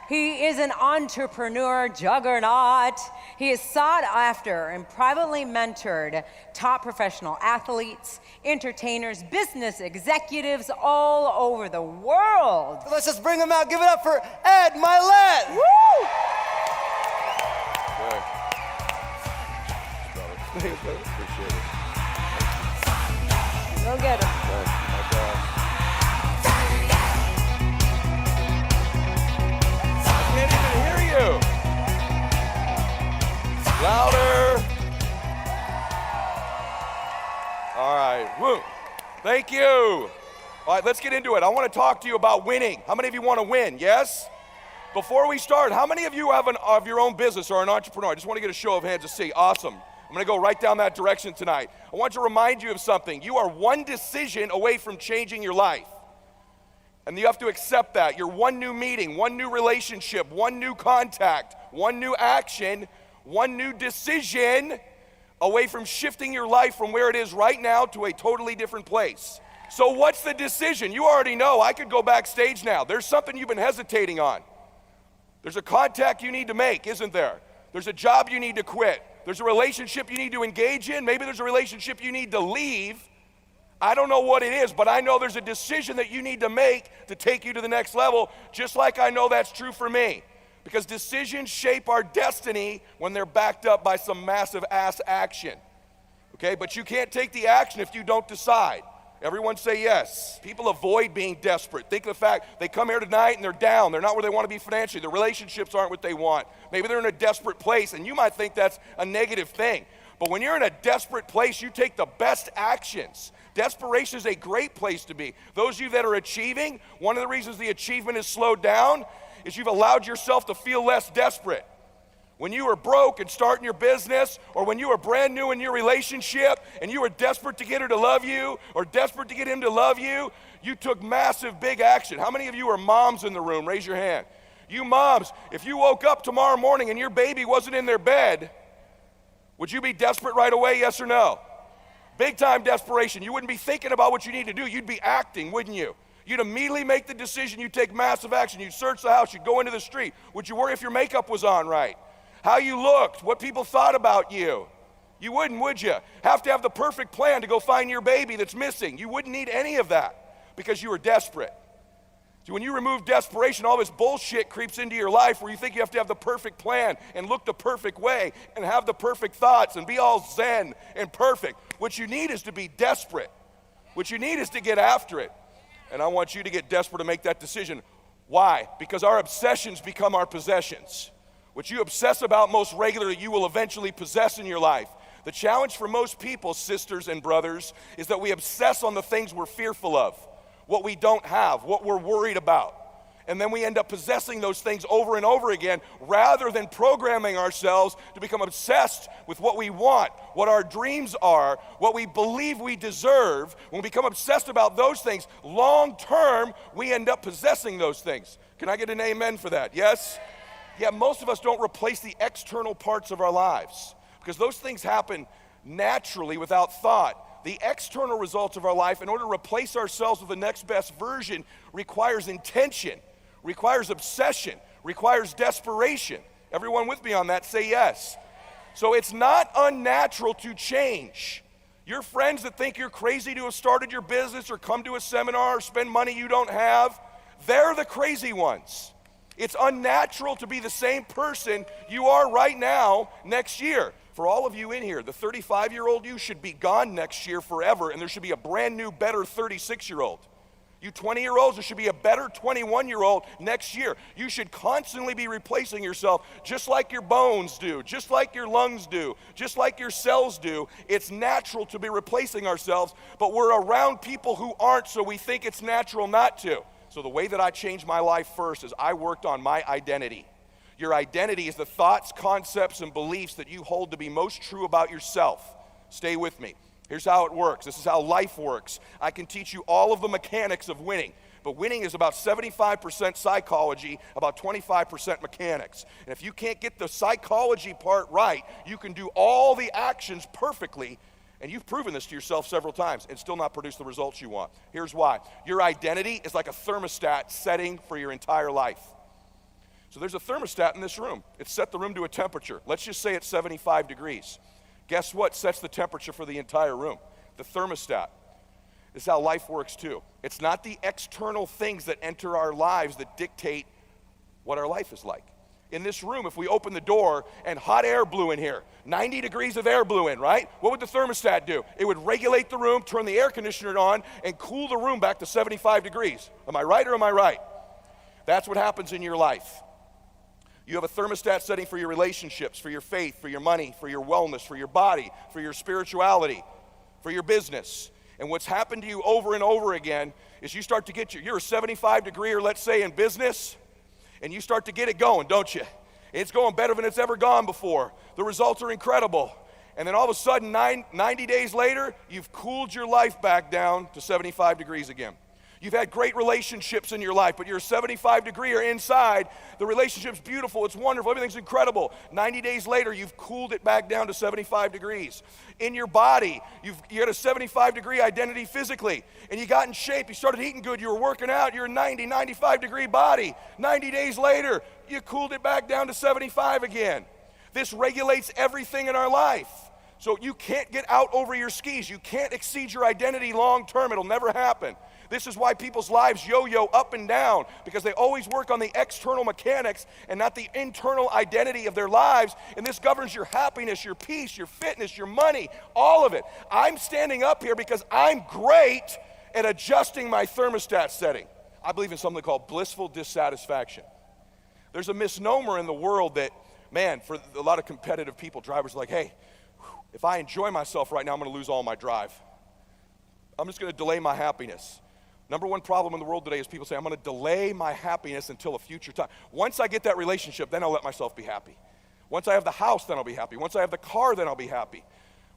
He is an entrepreneur juggernaut. He is sought after and privately mentored top professional athletes, entertainers, business executives all over the world. Let's just bring him out. Give it up for Ed Mylett. Woo! Appreciate it. Go get him. I can't even hear you. Louder. All right. Woo. Thank you. All right, let's get into it. I want to talk to you about winning. How many of you want to win? Yes? Before we start, how many of you have your own business or are an entrepreneur? I just want to get a show of hands to see. Awesome. I'm going to go right down that direction tonight. I want to remind you of something. You are one decision away from changing your life. And you have to accept that. You're one new meeting, one new relationship, one new contact, one new action, one new decision away from shifting your life from where it is right now to a totally different place. So what's the decision? You already know. I could go backstage now. There's something you've been hesitating on. There's a contact you need to make, isn't there? There's a job you need to quit. There's a relationship you need to engage in. Maybe there's a relationship you need to leave. I don't know what it is, but I know there's a decision that you need to make to take you to the next level, just like I know that's true for me. Because decisions shape our destiny when they're backed up by some massive ass action. Okay, but you can't take the action if you don't decide. Everyone say yes. People avoid being desperate. Think of the fact they come here tonight and they're down. They're not where they want to be financially. Their relationships aren't what they want. Maybe they're in a desperate place, and you might think that's a negative thing. But when you're in a desperate place, you take the best actions. Desperation is a great place to be. Those of you that are achieving, one of the reasons the achievement is slowed down is you've allowed yourself to feel less desperate. When you were broke and starting your business, or when you were brand new in your relationship and you were desperate to get her to love you or desperate to get him to love you, you took massive big action. How many of you are moms in the room? Raise your hand. You moms, if you woke up tomorrow morning and your baby wasn't in their bed, would you be desperate right away, yes or no? Big time desperation. You wouldn't be thinking about what you need to do. You'd be acting, wouldn't you? You'd immediately make the decision. You'd take massive action. You'd search the house. You'd go into the street. Would you worry if your makeup was on right? How you looked, what people thought about you? You wouldn't, would you? Have to have the perfect plan to go find your baby that's missing. You wouldn't need any of that because you were desperate. See, when you remove desperation, all this bullshit creeps into your life where you think you have to have the perfect plan and look the perfect way and have the perfect thoughts and be all zen and perfect. What you need is to be desperate. What you need is to get after it. And I want you to get desperate to make that decision. Why? Because our obsessions become our possessions. What you obsess about most regularly, you will eventually possess in your life. The challenge for most people, sisters and brothers, is that we obsess on the things we're fearful of, what we don't have, what we're worried about. And then we end up possessing those things over and over again rather than programming ourselves to become obsessed with what we want, what our dreams are, what we believe we deserve. When we become obsessed about those things, long term, we end up possessing those things. Can I get an amen for that? Yes? Yeah, most of us don't replace the external parts of our lives because those things happen naturally without thought. The external results of our life, in order to replace ourselves with the next best version, requires intention, requires obsession, requires desperation. Everyone with me on that, say yes. So it's not unnatural to change. Your friends that think you're crazy to have started your business or come to a seminar or spend money you don't have, they're the crazy ones. It's unnatural to be the same person you are right now next year. For all of you in here, the 35-year-old you should be gone next year forever, and there should be a brand new, better 36-year-old. You 20-year-olds, there should be a better 21-year-old next year. You should constantly be replacing yourself just like your bones do, just like your lungs do, just like your cells do. It's natural to be replacing ourselves, but we're around people who aren't, so we think it's natural not to. So the way that I changed my life first is I worked on my identity. Your identity is the thoughts, concepts, and beliefs that you hold to be most true about yourself. Stay with me. Here's how it works. This is how life works. I can teach you all of the mechanics of winning, but winning is about 75% psychology, about 25% mechanics. And if you can't get the psychology part right, you can do all the actions perfectly. And you've proven this to yourself several times and still not produce the results you want. Here's why. Your identity is like a thermostat setting for your entire life. So So there's a thermostat in this room. It set the room to a temperature. Let's just say it's 75 degrees. Guess what sets the temperature for the entire room? The thermostat. This is how life works too. It's not the external things that enter our lives that dictate what our life is like. In this room, if we open the door and hot air blew in here, 90 degrees of air blew in, right? What would the thermostat do? It would regulate the room, turn the air conditioner on, and cool the room back to 75 degrees. Am I right or am I right? That's what happens in your life. You have a thermostat setting for your relationships, for your faith, for your money, for your wellness, for your body, for your spirituality, for your business. And what's happened to you over and over again is you start to get you're a 75 degree, or let's say in business, and you start to get it going, don't you? It's going better than it's ever gone before. The results are incredible. And then all of a sudden, 90 days later, you've cooled your life back down to 75 degrees again. You've had great relationships in your life, but you're 75 degree or inside. The relationship's beautiful, it's wonderful, everything's incredible. 90 days later, you've cooled it back down to 75 degrees. In your body, you had a 75 degree identity physically, and you got in shape, you started eating good, you were working out, you're a 90, 95 degree body. 90 days later, you cooled it back down to 75 again. This regulates everything in our life. So you can't get out over your skis. You can't exceed your identity long term. It'll never happen. This is why people's lives yo-yo up and down, because they always work on the external mechanics and not the internal identity of their lives. And this governs your happiness, your peace, your fitness, your money, all of it. I'm standing up here because I'm great at adjusting my thermostat setting. I believe in something called blissful dissatisfaction. There's a misnomer in the world that, man, for a lot of competitive people, drivers are like, hey, if I enjoy myself right now, I'm going to lose all my drive. I'm just going to delay my happiness. Number one problem in the world today is people say, I'm going to delay my happiness until a future time. Once I get that relationship, then I'll let myself be happy. Once I have the house, then I'll be happy. Once I have the car, then I'll be happy.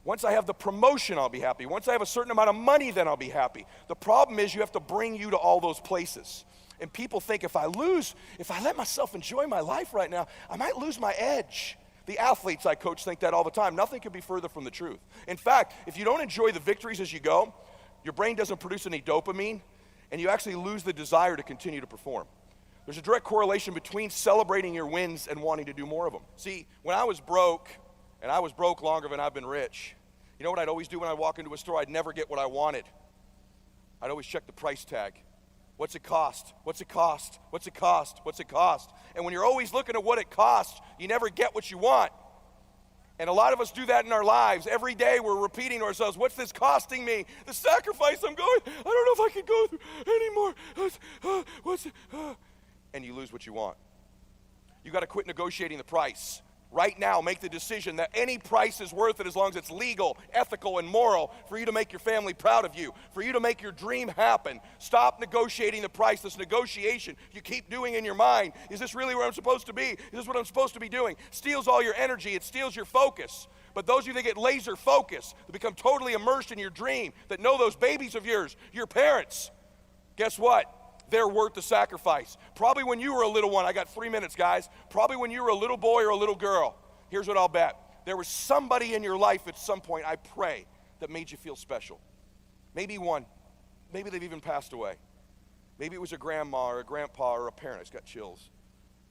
Once I have the promotion, I'll be happy. Once I have a certain amount of money, then I'll be happy. The problem is you have to bring you to all those places. And people think if I let myself enjoy my life right now, I might lose my edge. The athletes I coach think that all the time. Nothing could be further from the truth. In fact, if you don't enjoy the victories as you go, your brain doesn't produce any dopamine, and you actually lose the desire to continue to perform. There's a direct correlation between celebrating your wins and wanting to do more of them. See, when I was broke, and I was broke longer than I've been rich, you know what I'd always do when I walk into a store? I'd never get what I wanted. I'd always check the price tag. What's it cost? What's it cost? What's it cost? What's it cost? And when you're always looking at what it costs, you never get what you want. And a lot of us do that in our lives. Every day we're repeating to ourselves, what's this costing me? The sacrifice I'm going, I don't know if I can go through anymore. And you lose what you want. You got to quit negotiating the price. Right now, make the decision that any price is worth it as long as it's legal, ethical, and moral for you to make your family proud of you, for you to make your dream happen. Stop negotiating the price. This negotiation you keep doing in your mind. Is this really where I'm supposed to be? Is this what I'm supposed to be doing? Steals all your energy. It steals your focus. But those of you that get laser focused, that become totally immersed in your dream, that know those babies of yours, your parents, guess what? They're worth the sacrifice. Probably when you were a little one, I got 3 minutes, guys. Probably when you were a little boy or a little girl. Here's what I'll bet. There was somebody in your life at some point, I pray, that made you feel special. Maybe one. Maybe they've even passed away. Maybe it was a grandma or a grandpa or a parent. I just got chills.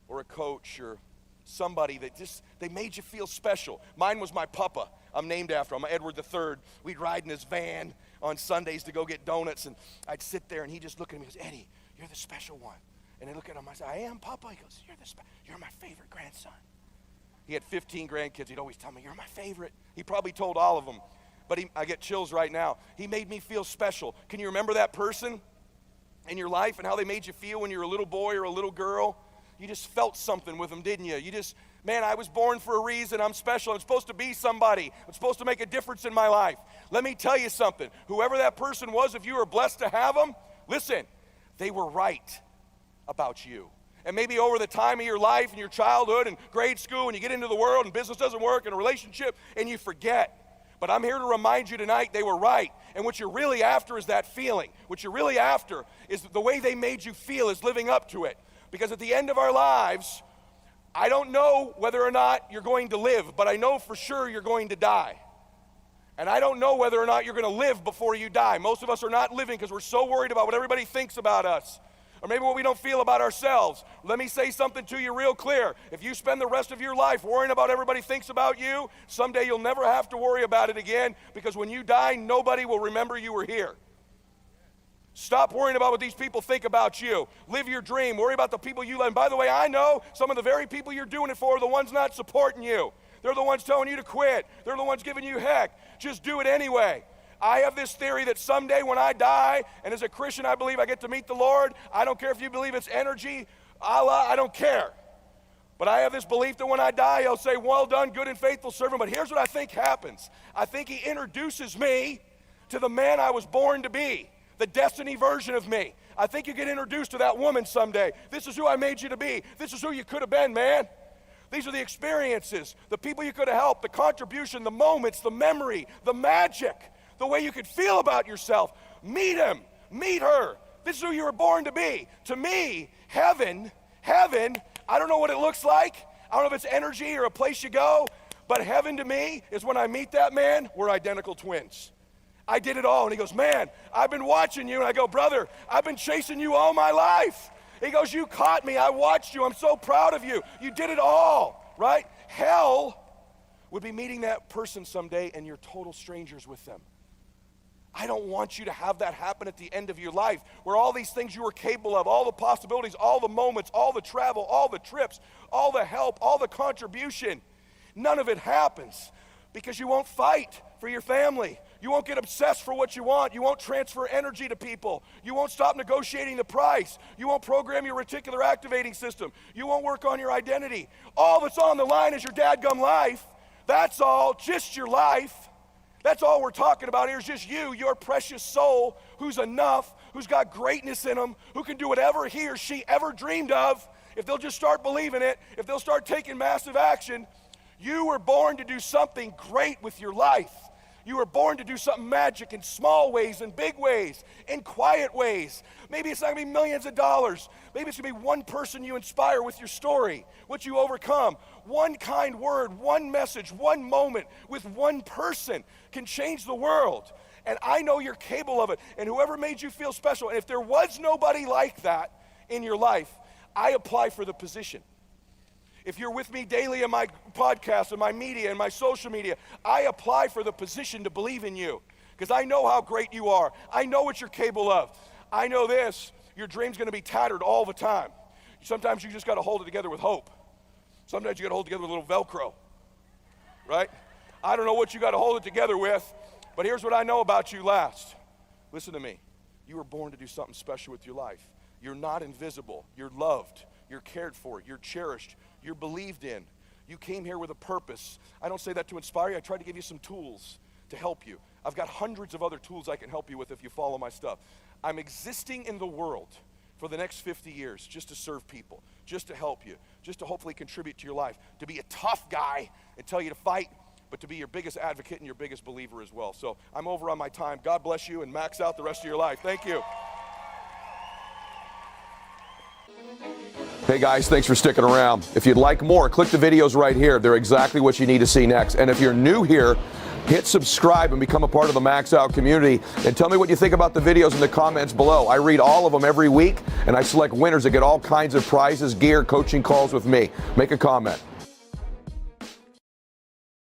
Or a coach or somebody that they made you feel special. Mine was my papa. I'm named after him. I'm Edward III. We'd ride in his van on Sundays to go get donuts, and I'd sit there, and he'd just look at me and goes, Eddie, you're the special one. And I look at him, I say, I am, Papa. He goes, you're my favorite grandson. He had 15 grandkids. He'd always tell me, you're my favorite. He probably told all of them, but I get chills right now. He made me feel special. Can you remember that person in your life and how they made you feel when you were a little boy or a little girl? You just felt something with them, didn't you? Man, I was born for a reason. I'm special. I'm supposed to be somebody. I'm supposed to make a difference in my life. Let me tell you something. Whoever that person was, if you were blessed to have them, listen, they were right about you. And maybe over the time of your life and your childhood and grade school and you get into the world and business doesn't work and a relationship and you forget. But I'm here to remind you tonight they were right. And what you're really after is that feeling. What you're really after is the way they made you feel is living up to it. Because at the end of our lives, I don't know whether or not you're going to live, but I know for sure you're going to die. And I don't know whether or not you're going to live before you die. Most of us are not living because we're so worried about what everybody thinks about us. or maybe what we don't feel about ourselves. Let me say something to you real clear. If you spend the rest of your life worrying about what everybody thinks about you, someday you'll never have to worry about it again, because when you die, nobody will remember you were here. Stop worrying about what these people think about you. Live your dream. Worry about the people you love. And by the way, I know some of the very people you're doing it for are the ones not supporting you. They're the ones telling you to quit. They're the ones giving you heck. Just do it anyway. I have this theory that someday when I die, and as a Christian I believe I get to meet the Lord. I don't care if you believe it's energy, Allah, I don't care. But I have this belief that when I die, He'll say, well done, good and faithful servant. But here's what I think happens. I think He introduces me to the man I was born to be. The destiny version of me. I think you get introduced to that woman someday. This is who I made you to be. This is who you could have been, man. These are the experiences, the people you could have helped, the contribution, the moments, the memory, the magic, the way you could feel about yourself. Meet him, meet her. This is who you were born to be. To me, heaven, I don't know what it looks like. I don't know if it's energy or a place you go, but heaven to me is when I meet that man, we're identical twins. I did it all. And he goes, man, I've been watching you. And I go, brother, I've been chasing you all my life. He goes, you caught me. I watched you. I'm so proud of you. You did it all, right? Hell would be meeting that person someday and you're total strangers with them. I don't want you to have that happen at the end of your life, where all these things you were capable of, all the possibilities, all the moments, all the travel, all the trips, all the help, all the contribution, none of it happens because you won't fight for your family. You won't get obsessed for what you want. You won't transfer energy to people. You won't stop negotiating the price. You won't program your reticular activating system. You won't work on your identity. All that's on the line is your dadgum life. That's all, just your life. That's all we're talking about here is just you, your precious soul, who's enough, who's got greatness in them, who can do whatever he or she ever dreamed of. If they'll just start believing it, if they'll start taking massive action, you were born to do something great with your life. You were born to do something magic in small ways, in big ways, in quiet ways. Maybe it's not going to be millions of dollars. Maybe it's going to be one person you inspire with your story, what you overcome. One kind word, one message, one moment with one person can change the world. And I know you're capable of it. And whoever made you feel special, and if there was nobody like that in your life, I apply for the position. If you're with me daily in my podcast, in my media, in my social media, I apply for the position to believe in you because I know how great you are. I know what you're capable of. I know this, your dream's going to be tattered all the time. Sometimes you just got to hold it together with hope. Sometimes you got to hold it together with a little Velcro, right? I don't know what you got to hold it together with, but here's what I know about you last. Listen to me. You were born to do something special with your life. You're not invisible. You're loved. You're cared for. You're cherished. You're believed in. You came here with a purpose. I don't say that to inspire you. I try to give you some tools to help you. I've got hundreds of other tools I can help you with if you follow my stuff. I'm existing in the world for the next 50 years just to serve people, just to help you, just to hopefully contribute to your life, to be a tough guy and tell you to fight, but to be your biggest advocate and your biggest believer as well. So I'm over on my time. God bless you and max out the rest of your life. Thank you. Hey guys, thanks for sticking around. If you'd like more, click the videos right here. They're exactly what you need to see next. And if you're new here, hit subscribe and become a part of the Max Out community. And tell me what you think about the videos in the comments below. I read all of them every week, and I select winners that get all kinds of prizes, gear, coaching calls with me. Make a comment.